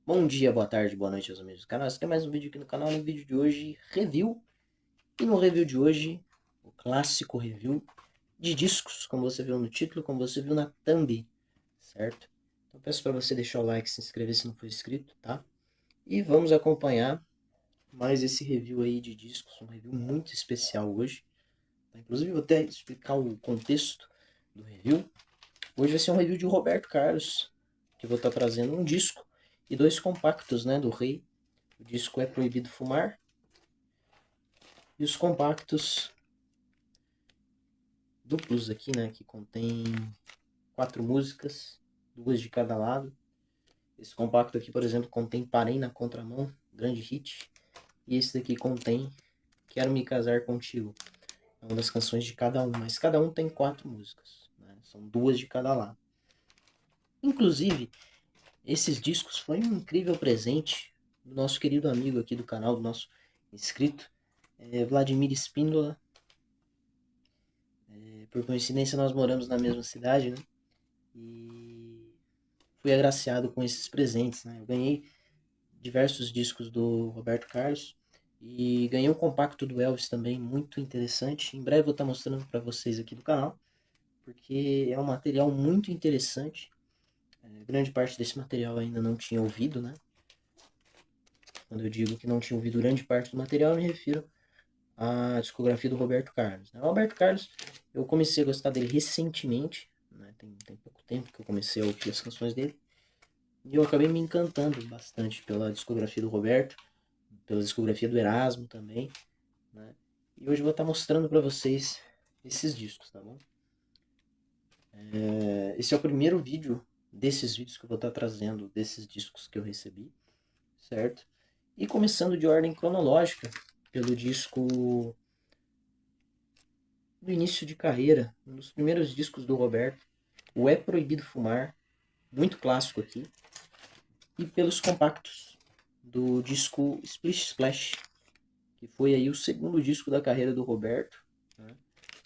Bom dia, boa tarde, boa noite aos amigos do canal. Esse aqui é mais um vídeo aqui no canal. No vídeo de hoje, review. E no review de hoje, o clássico review de discos, como você viu no título, como você viu na thumb, certo? Então peço para você deixar o like, se inscrever se não for inscrito, tá? E vamos acompanhar mais esse review aí de discos, um review muito especial hoje. Tá? Inclusive vou até explicar o contexto do review. Hoje vai ser um review de Roberto Carlos, que eu vou estar trazendo um disco e dois compactos, né, do Rei. O disco É Proibido Fumar e os compactos duplos aqui, né, que contém 4 músicas, 2 de cada lado. Esse compacto aqui, por exemplo, contém Parei na Contramão, grande hit, e esse daqui contém Quero Me Casar Contigo. É uma das canções de cada um, mas cada um tem 4 músicas, né? São 2 de cada lado. Inclusive, esses discos foi um incrível presente do nosso querido amigo aqui do canal, do nosso inscrito, Vladimir Espíndola. Por coincidência, nós moramos na mesma cidade, né? E fui agraciado com esses presentes, né? Eu ganhei diversos discos do Roberto Carlos e ganhei um compacto do Elvis também, muito interessante. Em breve eu vou estar mostrando para vocês aqui do canal, porque é um material muito interessante. Grande parte desse material ainda não tinha ouvido, né? Quando eu digo que não tinha ouvido grande parte do material, eu me refiro à discografia do Roberto Carlos, né? O Roberto Carlos, eu comecei a gostar dele recentemente, né? Tem pouco tempo que eu comecei a ouvir as canções dele. E eu acabei me encantando bastante pela discografia do Roberto, pela discografia do Erasmo também, né? E hoje eu vou estar mostrando para vocês esses discos, tá bom? Esse é o primeiro vídeo desses vídeos que eu vou estar trazendo, desses discos que eu recebi, certo? E começando de ordem cronológica, pelo disco do início de carreira, um dos primeiros discos do Roberto, o É Proibido Fumar, muito clássico aqui, e pelos compactos do disco Splish Splash, que foi aí o segundo disco da carreira do Roberto, né?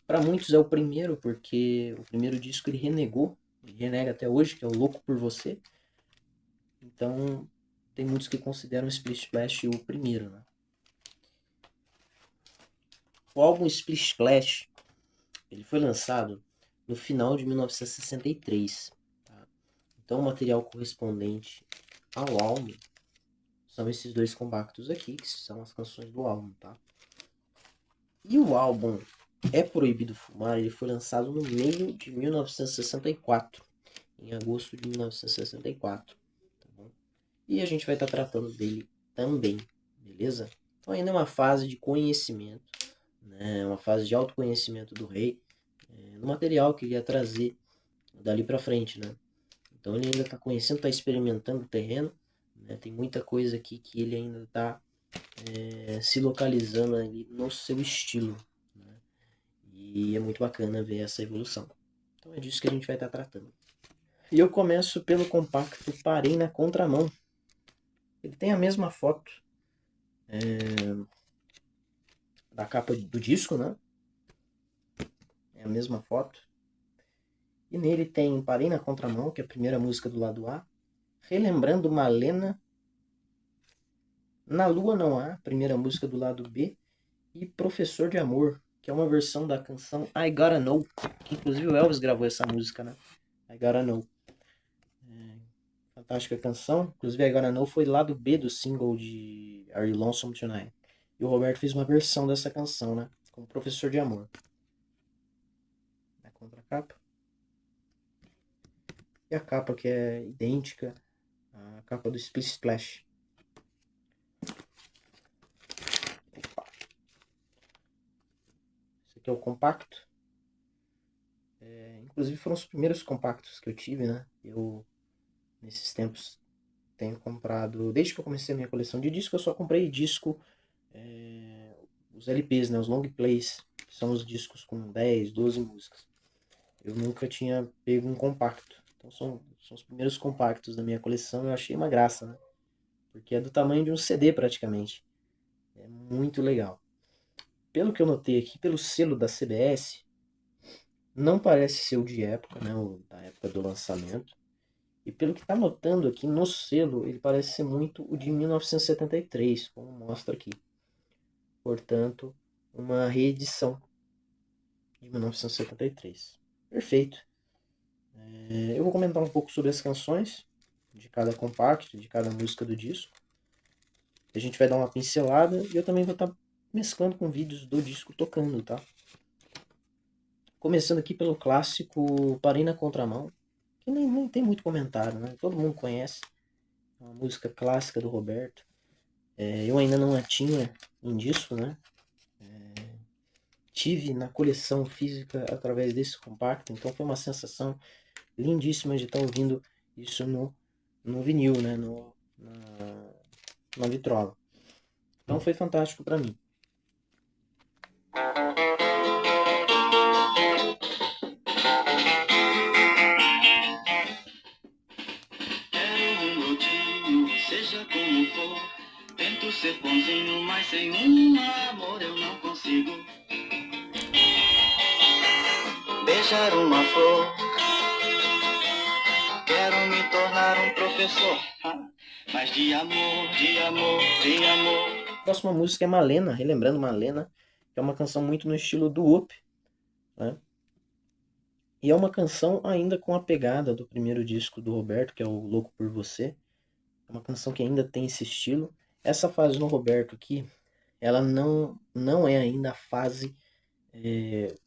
Para muitos é o primeiro, porque o primeiro disco ele renegou, ele renega até hoje, que é o Louco por Você. Então, tem muitos que consideram o Splish Splash o primeiro, né? O álbum Splish Splash, ele foi lançado no final de 1963, tá? Então, o material correspondente ao álbum são esses dois compactos aqui, que são as canções do álbum, tá? E o álbum É Proibido Fumar, ele foi lançado no meio de 1964, em agosto de 1964, tá bom? E a gente vai estar tratando dele também, beleza? Então ainda é uma fase de conhecimento, né? Uma fase de autoconhecimento do rei, no material que ele ia trazer dali para frente, né? Então ele ainda está conhecendo, está experimentando o terreno, né? Tem muita coisa aqui que ele ainda está se localizando ali no seu estilo, né? E é muito bacana ver essa evolução. Então é disso que a gente vai estar tratando. E eu começo pelo compacto Parei na Contramão. Ele tem a mesma foto da capa do disco, né? É a mesma foto. E nele tem Parei na Contramão, que é a primeira música do lado A. Relembrando Malena. Na Lua Não Há, primeira música do lado B. E Professor de Amor, que é uma versão da canção I Gotta Know, que inclusive o Elvis gravou essa música, né? I Gotta Know. Fantástica canção. Inclusive I Gotta Know foi lado B do single de Are You Lonesome Tonight. E o Roberto fez uma versão dessa canção, né? Como Professor de Amor. Na contracapa. E a capa que é idêntica à capa do Split Splash. Esse aqui é o compacto. Inclusive foram os primeiros compactos que eu tive, né? Eu, nesses tempos, tenho comprado... Desde que eu comecei a minha coleção de disco, eu só comprei disco... os LPs, né? Os long plays. Que são os discos com 10, 12 músicas. Eu nunca tinha pego um compacto. Então são os primeiros compactos da minha coleção. Eu achei uma graça, né? Porque é do tamanho de um CD praticamente. É muito legal. Pelo que eu notei aqui, pelo selo da CBS, não parece ser o de época, né? O da época do lançamento. E pelo que está notando aqui no selo, ele parece ser muito o de 1973, como mostra aqui. Portanto, uma reedição de 1973. Perfeito. Eu vou comentar um pouco sobre as canções de cada compacto, de cada música do disco. A gente vai dar uma pincelada e eu também vou estar mesclando com vídeos do disco tocando, tá? Começando aqui pelo clássico Parei na Contramão, que nem tem muito comentário, né? Todo mundo conhece. É uma música clássica do Roberto. Eu ainda não a tinha em disco, né? Tive na coleção física através desse compacto, então foi uma sensação lindíssima de estar ouvindo isso no vinil, né? Na vitrola. Então foi fantástico para mim. Quero um brotinho, seja como for. Tento ser bonzinho, mas sem um amor eu não consigo. Beijar uma flor. Quero me tornar um professor. Mas de amor, de amor, de amor. A próxima música é Malena, relembrando Malena, que é uma canção muito no estilo do Up, né? E é uma canção ainda com a pegada do primeiro disco do Roberto, que é o Louco por Você. É uma canção que ainda tem esse estilo. Essa fase no Roberto aqui, ela não é ainda a fase,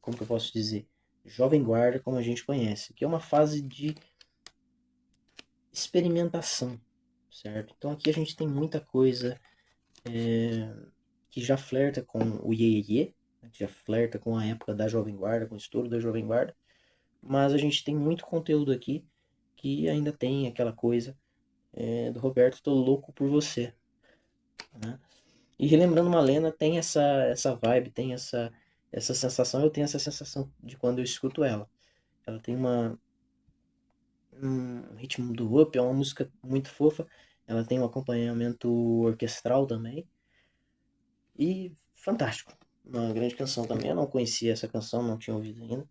como que eu posso dizer, Jovem Guarda como a gente conhece, que é uma fase de experimentação, certo? Então aqui a gente tem muita coisa que já flerta com o Iê Iê Iê, né, que já flerta com a época da Jovem Guarda, com o estouro da Jovem Guarda, mas a gente tem muito conteúdo aqui que ainda tem aquela coisa do Roberto, tô louco por você, né? E relembrando Malena, tem essa vibe, tem essa sensação, eu tenho essa sensação de quando eu escuto ela. Ela tem um ritmo do Up, é uma música muito fofa, ela tem um acompanhamento orquestral também, e fantástico. Uma grande canção também, eu não conhecia essa canção, não tinha ouvido ainda,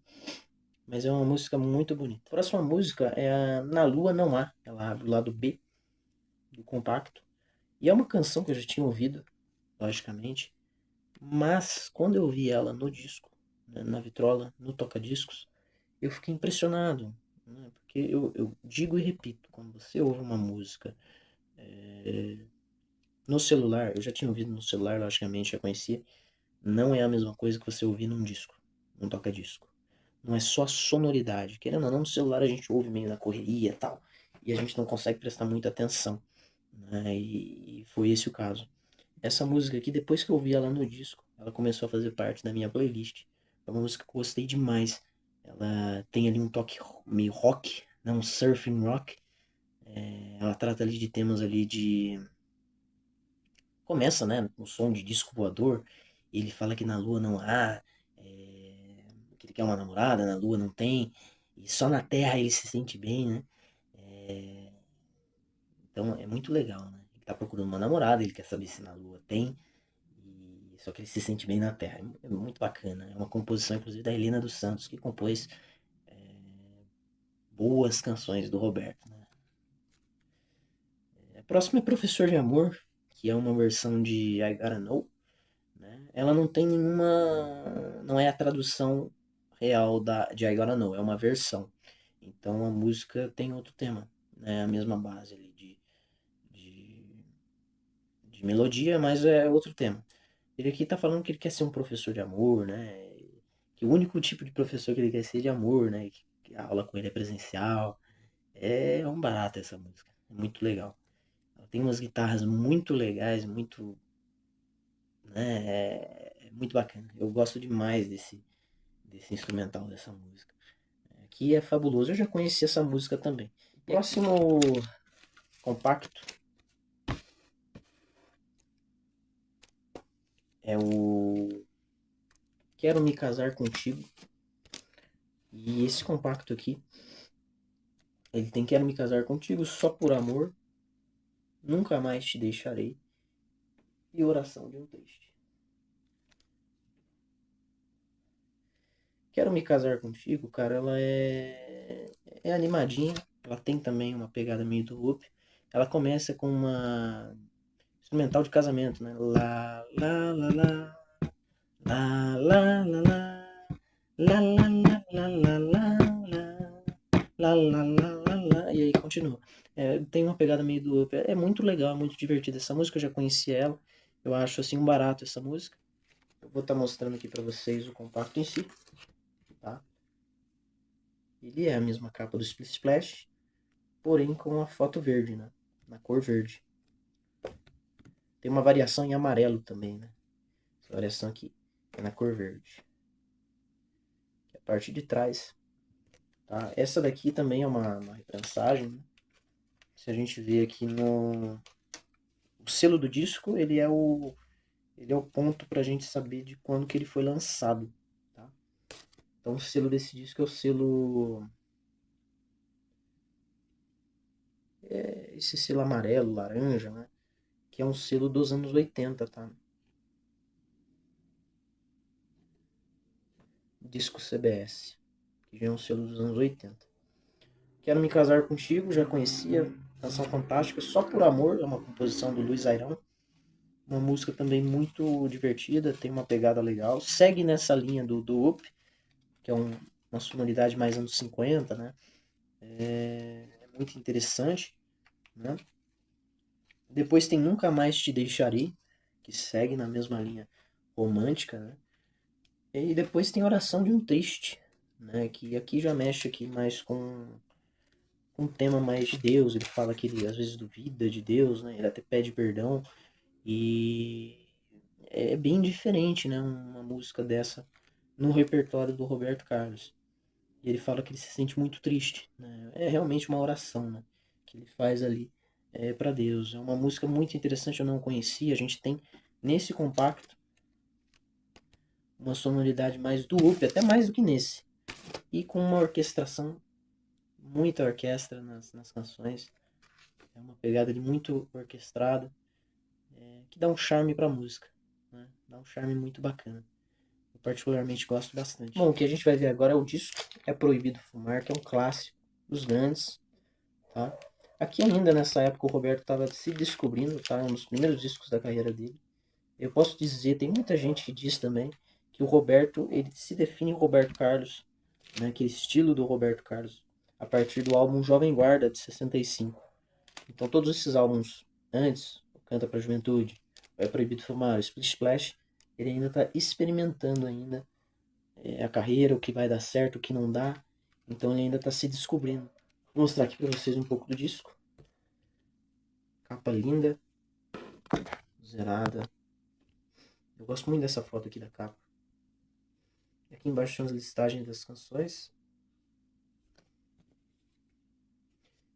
mas é uma música muito bonita. A próxima música é a Na Lua Não Há, ela abre o lado B do compacto, e é uma canção que eu já tinha ouvido, logicamente, mas quando eu vi ela no disco, né, na vitrola, no toca-discos, eu fiquei impressionado, né, porque eu digo e repito, quando você ouve uma música no celular, eu já tinha ouvido no celular, logicamente, já conhecia, não é a mesma coisa que você ouvir num disco, num toca-disco. Não é só a sonoridade. Querendo ou não, no celular a gente ouve meio na correria e tal, e a gente não consegue prestar muita atenção, né, e foi esse o caso. Essa música aqui, depois que eu ouvi ela no disco, ela começou a fazer parte da minha playlist. É uma música que eu gostei demais. Ela tem ali um toque meio rock, né, um surfing rock. Ela trata ali de temas ali de... Começa, né, com som de disco voador. Ele fala que na lua não há, que ele quer uma namorada, na lua não tem. E só na terra ele se sente bem, né? Então é muito legal, né? Ele tá procurando uma namorada, ele quer saber se na lua tem. Só que ele se sente bem na Terra. É muito bacana. É uma composição, inclusive, da Helena dos Santos, que compôs boas canções do Roberto. Né? A próxima é Professor de Amor, que é uma versão de I Gotta Know. Né? Ela não tem nenhuma... Não é a tradução real de I Gotta Know, é uma versão. Então a música tem outro tema. Né? A mesma base ali de, de melodia, mas é outro tema. Ele aqui tá falando que ele quer ser um professor de amor, né? Que o único tipo de professor que ele quer ser é de amor, né? Que a aula com ele é presencial. É um barato essa música. É muito legal. Ela tem umas guitarras muito legais, muito, né? É muito bacana. Eu gosto demais desse instrumental dessa música. Aqui é fabuloso. Eu já conheci essa música também. Próximo compacto é o Quero Me Casar Contigo. E esse compacto aqui, ele tem Quero Me Casar Contigo só por amor, Nunca Mais Te Deixarei e Oração de um Triste. Quero Me Casar Contigo, cara, ela é animadinha, ela tem também uma pegada meio do Up. Ela começa com uma instrumental de casamento, né? Lá, lá, lá, lá, lá, lá, lá, lá, lá, lá, lá, lá, lá, lá, lá, lá, lá, lá, e aí continua. Tem uma pegada meio do Up. É muito legal, é muito divertida essa música, eu já conhecia ela. Eu acho assim um barato essa música. Eu vou estar mostrando aqui para vocês o compacto em si, tá? Ele é a mesma capa do Split Splash, porém com a foto verde, né? Na cor verde. Tem uma variação em amarelo também, né? Essa variação aqui é na cor verde. Que é a parte de trás. Tá? Essa daqui também é uma reprensagem, né? Se a gente vê aqui no... O selo do disco, ele é o ponto pra gente saber de quando que ele foi lançado. Tá? Então o selo desse disco é o selo... esse selo amarelo, laranja, né? Que é um selo dos anos 80, tá? Disco CBS, que já é um selo dos anos 80. Quero Me Casar Contigo, já conhecia, canção fantástica, Só Por Amor, é uma composição do Luiz Airão, uma música também muito divertida, tem uma pegada legal, segue nessa linha do Up, que é uma sonoridade mais anos 50, né? É muito interessante, né? Depois tem Nunca Mais Te Deixarei, que segue na mesma linha romântica, né? E depois tem Oração de um Triste, né? Que aqui já mexe aqui mais com um tema mais de Deus. Ele fala que ele às vezes duvida de Deus, né? Ele até pede perdão. E é bem diferente, né? Uma música dessa no repertório do Roberto Carlos. E ele fala que ele se sente muito triste, né? É realmente uma oração, né? Que ele faz ali para Deus. É uma música muito interessante, eu não conhecia. A gente tem nesse compacto uma sonoridade mais do Up, até mais do que nesse. E com uma orquestração, muita orquestra nas canções. É uma pegada de muito orquestrada, que dá um charme pra música. Né? Dá um charme muito bacana. Eu particularmente gosto bastante. Bom, o que a gente vai ver agora é o disco É Proibido Fumar, que é um clássico dos grandes. Tá? Aqui ainda nessa época o Roberto estava se descobrindo, tá? Um dos primeiros discos da carreira dele. Eu posso dizer, tem muita gente que diz também, que o Roberto, ele se define o Roberto Carlos, né? Aquele estilo do Roberto Carlos, a partir do álbum Jovem Guarda, de 65. Então todos esses álbuns antes, o Canta Pra Juventude, o É Proibido Fumar, o Split Splash, ele ainda está experimentando ainda a carreira, o que vai dar certo, o que não dá. Então ele ainda está se descobrindo. Vou mostrar aqui para vocês um pouco do disco. Capa linda, zerada. Eu gosto muito dessa foto aqui da capa. Aqui embaixo tem as listagens das canções.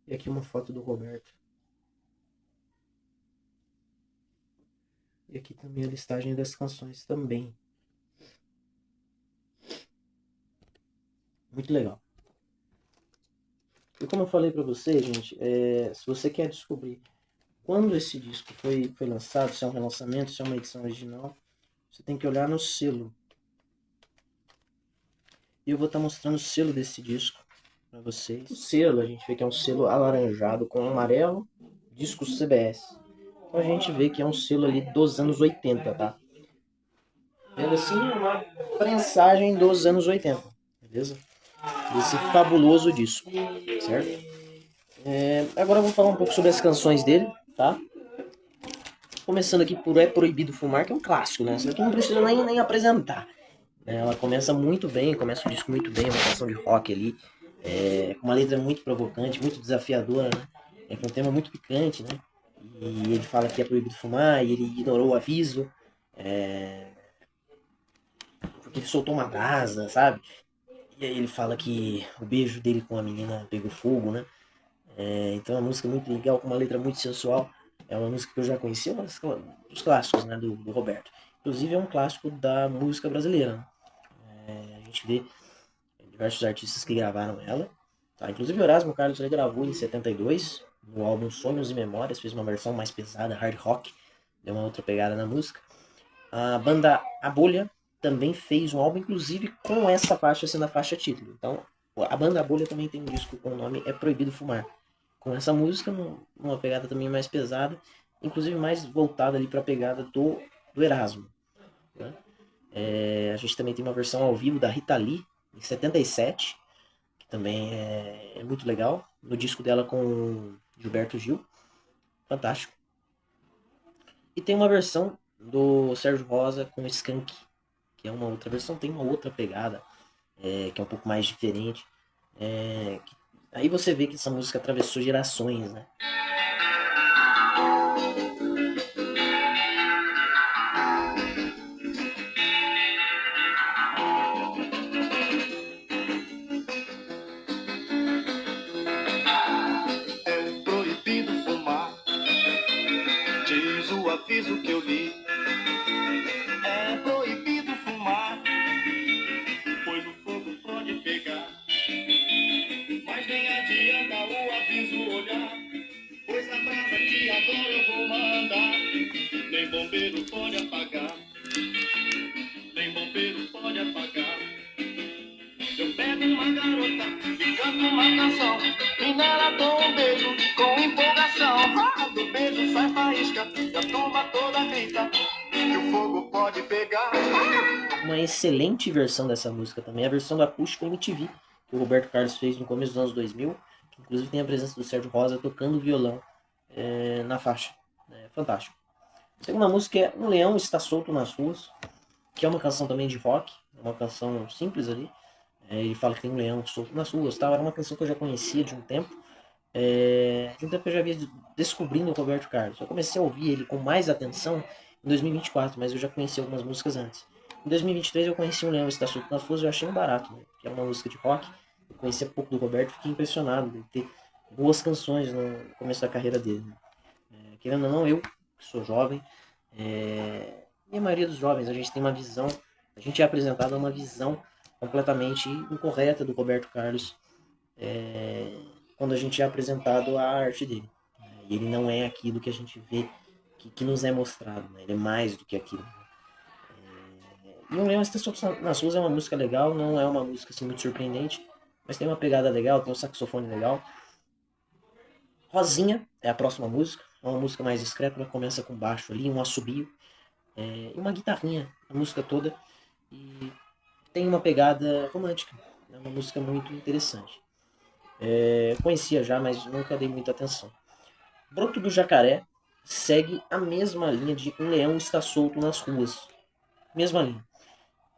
E aqui uma foto do Roberto. E aqui também a listagem das canções também. Muito legal. E como eu falei pra você, gente, se você quer descobrir quando esse disco foi lançado, se é um relançamento, se é uma edição original, você tem que olhar no selo. E eu vou estar mostrando o selo desse disco para vocês. O selo, a gente vê que é um selo alaranjado com amarelo, disco CBS. Então a gente vê que é um selo ali dos anos 80, tá? Vendo assim, é uma prensagem dos anos 80, beleza? Desse fabuloso disco, certo? Agora eu vou falar um pouco sobre as canções dele, tá? Começando aqui por É Proibido Fumar, que é um clássico, né? Isso aqui não precisa nem apresentar. Ela começa muito bem, começa o disco muito bem, uma canção de rock ali, com uma letra muito provocante, muito desafiadora, né? Com um tema muito picante, né? E ele fala que é proibido fumar, e ele ignorou o aviso, porque ele soltou uma brasa, sabe? E aí ele fala que o beijo dele com a menina pegou fogo, né? Então é uma música muito legal, com uma letra muito sensual. É uma música que eu já conhecia, uma dos clássicos, né, do Roberto. Inclusive é um clássico da música brasileira, né? A gente vê diversos artistas que gravaram ela. Tá? Inclusive o Erasmo Carlos ele gravou em 72, no álbum Sonhos e Memórias, fez uma versão mais pesada, hard rock, deu uma outra pegada na música. A banda A Bolha também fez um álbum, inclusive com essa faixa sendo a faixa título. Então A banda Bolha também tem um disco com o nome É Proibido Fumar. Com essa música, numa pegada também mais pesada, inclusive mais voltada ali para a pegada do Erasmo. Né? A gente também tem uma versão ao vivo da Rita Lee, em 77, que também é muito legal, no disco dela com Gilberto Gil, fantástico. E tem uma versão do Sérgio Rosa com Skank, que é uma outra versão, tem uma outra pegada, que é um pouco mais diferente. Aí você vê que essa música atravessou gerações, né? É proibido fumar, diz o aviso que eu li. É proibido fumar, pois o fogo pode pegar. Mas nem adianta o aviso olhar, pois a brasa que agora eu vou mandar, nem bombeiro pode apagar, nem bombeiro pode apagar. Eu pego uma garota e canto uma canção, e nela dou um beijo com empolgação. Do beijo sai faísca e a turma toda grita que o fogo pode pegar. Uma excelente versão dessa música também é a versão do Acústico MTV, que o Roberto Carlos fez no começo dos anos 2000, que inclusive tem a presença do Sérgio Rosa tocando violão na faixa. Fantástico. A segunda música é Um Leão Está Solto nas Ruas, que é uma canção também de rock, uma canção simples ali. Ele fala que tem um leão solto nas ruas, tal. Era uma canção que eu já conhecia de um tempo. De um tempo que eu já havia descobrindo o Roberto Carlos. Eu comecei a ouvir ele com mais atenção em 2024, mas eu já conhecia algumas músicas antes. Em 2023 eu conheci Um Leão Está Solto nas Ruas, eu achei um barato, né? Que é uma música de rock. Eu conhecia pouco do Roberto, fiquei impressionado de ter boas canções no começo da carreira dele. Né? Querendo ou não, eu, que sou jovem, e a maioria dos jovens, a gente tem uma visão, a gente é apresentado a uma visão completamente incorreta do Roberto Carlos quando a gente é apresentado a arte dele. E ele não é aquilo que a gente vê, que nos é mostrado, né? Ele é mais do que aquilo. E Um Leão Está Solto nas Ruas é uma música legal, não é uma música assim, muito surpreendente, mas tem uma pegada legal, tem um saxofone legal. Rosinha é a próxima música, é uma música mais discreta, ela começa com baixo ali, um assobio, e uma guitarrinha, a música toda, e tem uma pegada romântica, é uma música muito interessante. Conhecia já, mas nunca dei muita atenção. Broto do Jacaré segue a mesma linha de Um Leão Está Solto nas Ruas, mesma linha.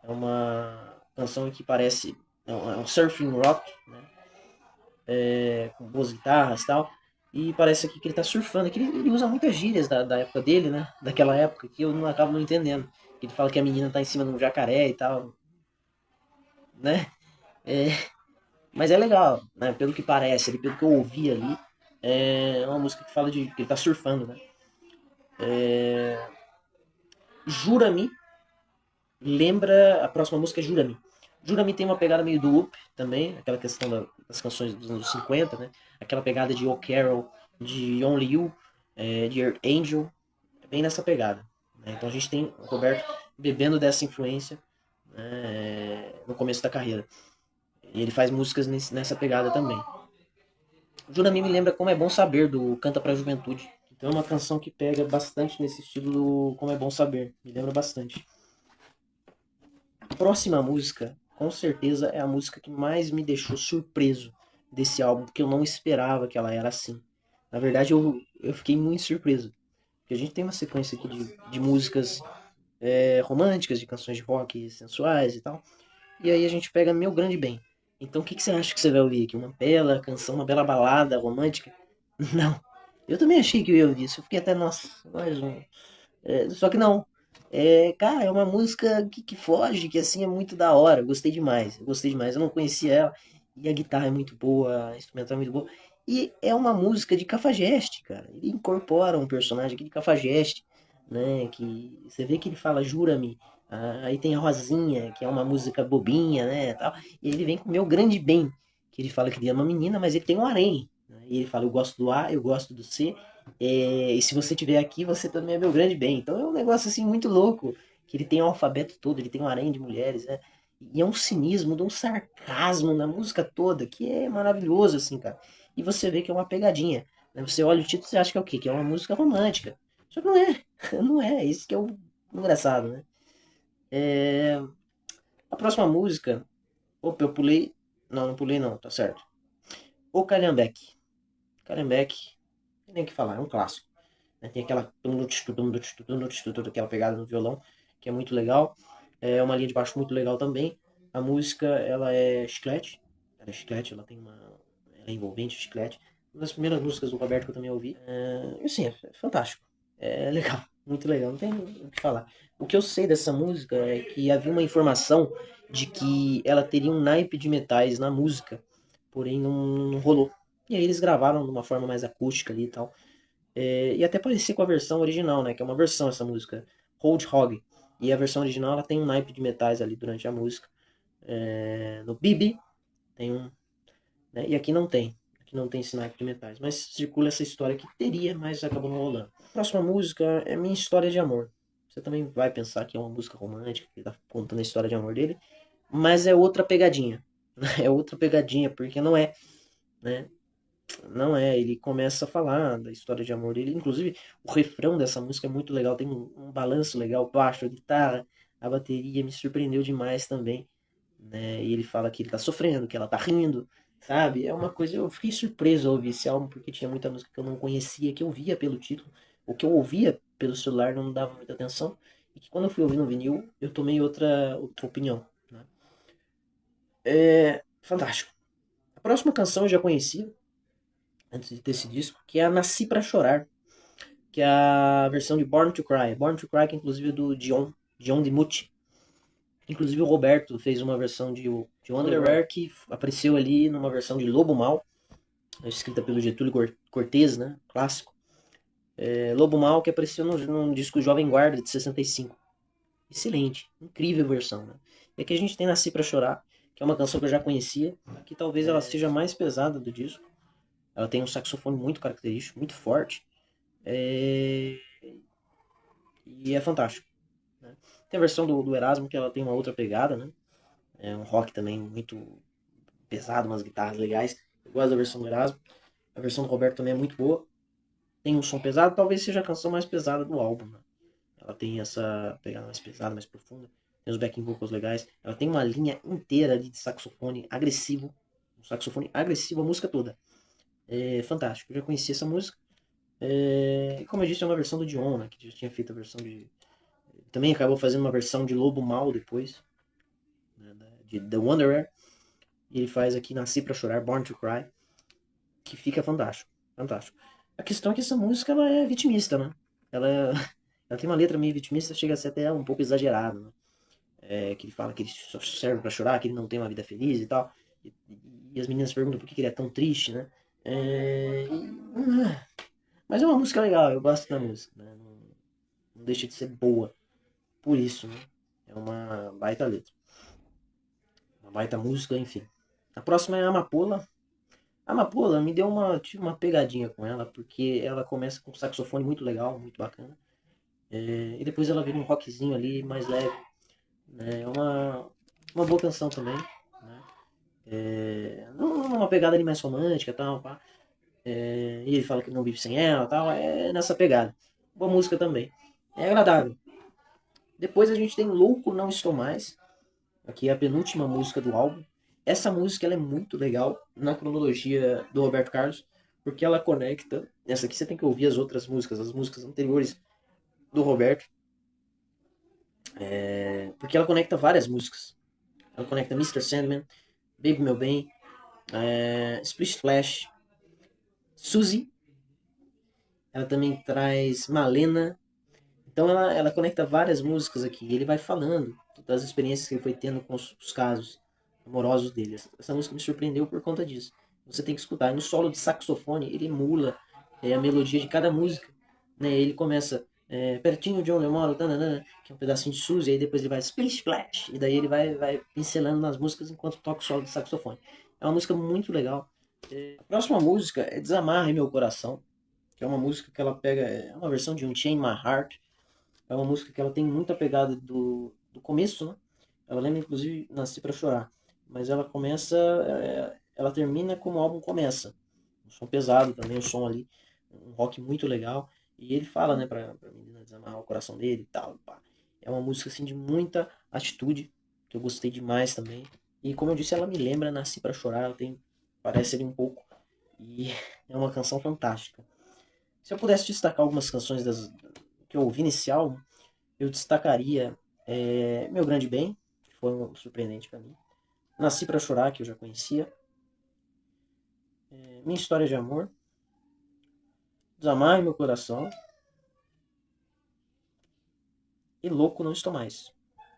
É uma canção que parece é um surfing rock, né? Com boas guitarras e tal. E parece aqui que ele tá surfando. Que ele usa muitas gírias da época dele, né? Daquela época que eu não acabo não entendendo. Ele fala que a menina tá em cima de um jacaré e tal, né? É, mas é legal, né? Pelo que parece, pelo que eu ouvi ali, é uma música que fala de que ele tá surfando, né? Jura-me lembra. A próxima música é Jura-me. Jura-me tem uma pegada meio do Up também, aquela questão das canções dos anos 50, né? Aquela pegada de O Carol, de Only You, de Angel, é bem nessa pegada. Né? Então a gente tem o Roberto bebendo dessa influência, né, no começo da carreira. E ele faz músicas nessa pegada também. Jura-me me lembra Como é Bom Saber, do Canta Pra Juventude. Então é uma canção que pega bastante nesse estilo do Como é Bom Saber. Me lembra bastante. A próxima música, com certeza, é a música que mais me deixou surpreso desse álbum, porque eu não esperava que ela era assim. Na verdade, eu fiquei muito surpreso. Porque a gente tem uma sequência aqui de músicas românticas, de canções de rock sensuais e tal. E aí a gente pega Meu Grande Bem. Então o que você acha que você vai ouvir aqui? Uma bela canção, uma bela balada romântica? Não. Eu também achei que eu ia ouvir isso. Eu fiquei até, nossa, mais um. Só que não. Cara, é uma música que foge, que assim é muito da hora. Gostei demais. Gostei demais. Eu não conhecia ela. E a guitarra é muito boa, a instrumental é muito boa. E é uma música de Cafajeste, cara. Ele incorpora um personagem aqui de Cafajeste, né? Que você vê que ele fala Jura-me. Aí tem a Rosinha, que é uma música bobinha, né? Tal. E ele vem com o Meu Grande Bem, que ele fala que ele ama a menina, mas ele tem um harém. Né? E ele fala, eu gosto do A, eu gosto do C, e se você estiver aqui, você também é meu grande bem. Então é um negócio assim muito louco, que ele tem o alfabeto todo, ele tem um harém de mulheres, né? E é um cinismo, de um sarcasmo na música toda, que é maravilhoso, assim, cara. E você vê que é uma pegadinha, né? Você olha o título e acha que é o quê? Que é uma música romântica. Só que não é, não é, isso que é o engraçado, né? É... A próxima música, opa, eu pulei, não pulei não, tá certo. O Calhambeque. Calhambeque, não tem nem o que falar, é um clássico. Né? Tem aquela pegada no violão, que é muito legal. É uma linha de baixo muito legal também. A música, ela é chiclete. Ela é chiclete, ela tem uma... Ela é envolvente, chiclete. Uma das primeiras músicas do Roberto que eu também ouvi. Assim, é fantástico. É legal, muito legal, não tem o que falar. O que eu sei dessa música é que havia uma informação de que ela teria um naipe de metais na música, porém não rolou. E aí eles gravaram de uma forma mais acústica ali e tal. E até parecia com a versão original, né? Que é uma versão essa música, Hold Hog. E a versão original ela tem um naipe de metais ali durante a música. No Bibi tem um, né? E aqui não tem. Aqui não tem esse naipe de metais. Mas circula essa história que teria, mas acabou não rolando. A próxima música é Minha História de Amor. Você também vai pensar que é uma música romântica, que ele tá contando a história de amor dele. Mas é outra pegadinha. É outra pegadinha, porque não é, né? Não é, ele começa a falar da história de amor dele. Inclusive, o refrão dessa música é muito legal, tem um balanço legal, baixo, a guitarra, a bateria me surpreendeu demais também, né? E ele fala que ele tá sofrendo, que ela tá rindo, sabe? É uma coisa, eu fiquei surpreso ao ouvir esse álbum, porque tinha muita música que eu não conhecia, que eu via pelo título, o que eu ouvia pelo celular não dava muita atenção, e que quando eu fui ouvir no vinil, eu tomei outra opinião, né? É fantástico. A próxima canção eu já conhecia, antes de ter esse disco, que é a Nasci Pra Chorar, que é a versão de Born to Cry. Born to Cry, que inclusive é do Dion DiMucci. Inclusive o Roberto fez uma versão de Underwear que apareceu ali numa versão de Lobo Mal, escrita pelo Getúlio Cortez, né? Clássico. Lobo Mal que apareceu no disco Jovem Guarda de 65. Excelente, incrível versão, né? E aqui a gente tem Nasci Pra Chorar, que é uma canção que eu já conhecia, que talvez ela seja mais pesada do disco. Ela tem um saxofone muito característico, muito forte. É... E é fantástico. Né? Tem a versão do Erasmo, que ela tem uma outra pegada, né? É um rock também muito pesado, umas guitarras legais. Eu gosto da versão do Erasmo. A versão do Roberto também é muito boa. Tem um som pesado, talvez seja a canção mais pesada do álbum. Né? Ela tem essa pegada mais pesada, mais profunda. Tem os backing vocals legais. Ela tem uma linha inteira ali de saxofone agressivo. Um saxofone agressivo a música toda. É fantástico. Eu já conheci essa música. Como eu disse, é uma versão do Dion, né? Que já tinha feito a versão de... Também acabou fazendo uma versão de Lobo Mal depois. Né? De The Wanderer. E ele faz aqui Nasci Pra Chorar, Born to Cry. Que fica fantástico. Fantástico. A questão é que essa música ela é vitimista, né? Ela, ela tem uma letra meio vitimista, chega a ser até um pouco exagerado, né? Que ele fala que ele só serve pra chorar, que ele não tem uma vida feliz e tal. E as meninas perguntam por que ele é tão triste, né? Mas é uma música legal, eu gosto da música, né? Não deixa de ser boa. Por isso, né? É uma baita letra. Uma baita música, enfim. A próxima é a Amapola. A Amapola me deu tive uma pegadinha com ela, porque ela começa com um saxofone muito legal, muito bacana. E depois ela vira um rockzinho ali, mais leve. Né? É uma boa canção também. Né? Uma pegada ali mais romântica e tal, pá. E ele fala que não vive sem ela tal. É nessa pegada. Boa música também. É agradável. Depois a gente tem Louco Não Estou Mais. Aqui é a penúltima música do álbum. Essa música ela é muito legal na cronologia do Roberto Carlos, porque ela conecta. Essa aqui você tem que ouvir as outras músicas, as músicas anteriores do Roberto, porque ela conecta várias músicas. Ela conecta Mr. Sandman, Baby Meu Bem, Splish Splash, Suzy. Ela também traz Malena. Então ela conecta várias músicas aqui. E ele vai falando das experiências que ele foi tendo com os casos amorosos dele. Essa música me surpreendeu por conta disso. Você tem que escutar. No solo de saxofone, ele emula a melodia de cada música. Né? Ele começa pertinho de onde eu moro, tanana, que é um pedacinho de Suzy, aí depois ele vai Splish Splash, e daí ele vai pincelando nas músicas enquanto toca o solo de saxofone. É uma música muito legal. A próxima música é Desamarre Meu Coração, que é uma música que ela pega, é uma versão de Unchain My Heart. É uma música que ela tem muita pegada do começo, né? Ela lembra, inclusive, Nasci Pra Chorar. Mas ela começa, ela termina como o álbum começa. Um som pesado também, um som ali, um rock muito legal. E ele fala, né, pra menina desamarrar o coração dele e tal. Pá. É uma música, assim, de muita atitude, que eu gostei demais também. E como eu disse, ela me lembra Nasci Pra Chorar, ela tem, parece ali um pouco. E é uma canção fantástica. Se eu pudesse destacar algumas canções que eu ouvi nesse álbum, eu destacaria Meu Grande Bem, que foi um surpreendente pra mim. Nasci Pra Chorar, que eu já conhecia. Minha História de Amor. Desamarre Meu Coração. E Louco Não Estou Mais.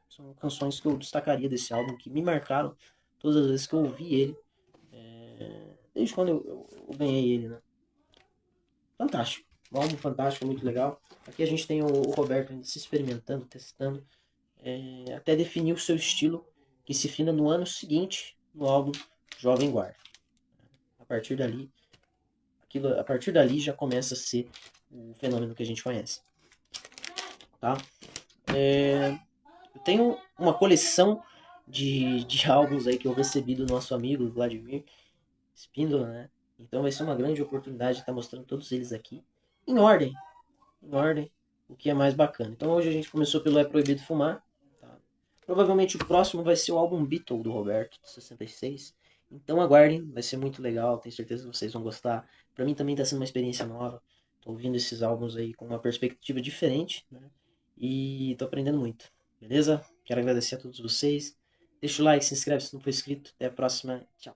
São canções que eu destacaria desse álbum, que me marcaram todas as vezes que eu ouvi ele. Desde quando eu ganhei ele, né? Fantástico. Um álbum fantástico, muito legal. Aqui a gente tem o Roberto ainda se experimentando, testando, até definir o seu estilo, que se fina no ano seguinte, no álbum Jovem Guarda. A partir dali, a partir dali já começa a ser o fenômeno que a gente conhece. Tá? Eu tenho uma coleção de álbuns aí que eu recebi do nosso amigo Vladimir Espíndola, né? Então vai ser uma grande oportunidade de estar mostrando todos eles aqui em ordem, em ordem, o que é mais bacana. Então hoje a gente começou pelo É Proibido Fumar. Tá? Provavelmente o próximo vai ser o álbum Beatle do Roberto, de 66. Então aguardem, vai ser muito legal, tenho certeza que vocês vão gostar. Pra mim também tá sendo uma experiência nova. Tô ouvindo esses álbuns aí com uma perspectiva diferente, né? E tô aprendendo muito, beleza? Quero agradecer a todos vocês. Deixa o like, se inscreve se não for inscrito. Até a próxima. Tchau.